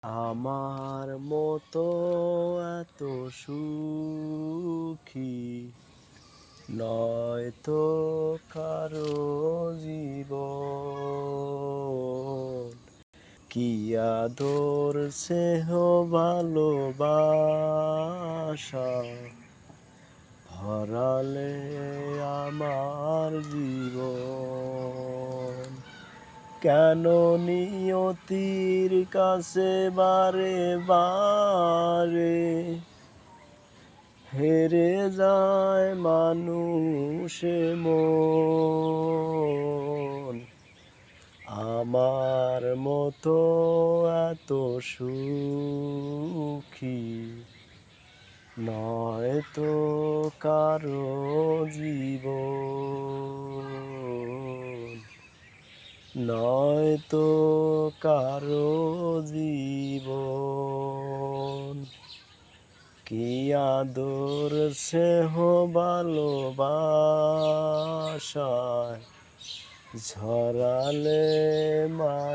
আমার মতো এত সুখী নয়তো কারো জীবন। কি আদর স্নেহ ভালোবাসা ভরালে আমার জীবন। কেন নিয়তির কাছে বারে বারে হেরে যায় মানুষে মন। আমার মতো এত সুখী নয়তো কারো জীবন, নয়তো কারো জীবন। কি আদর স্নেহ ভালোবাসায় ঝরালে মা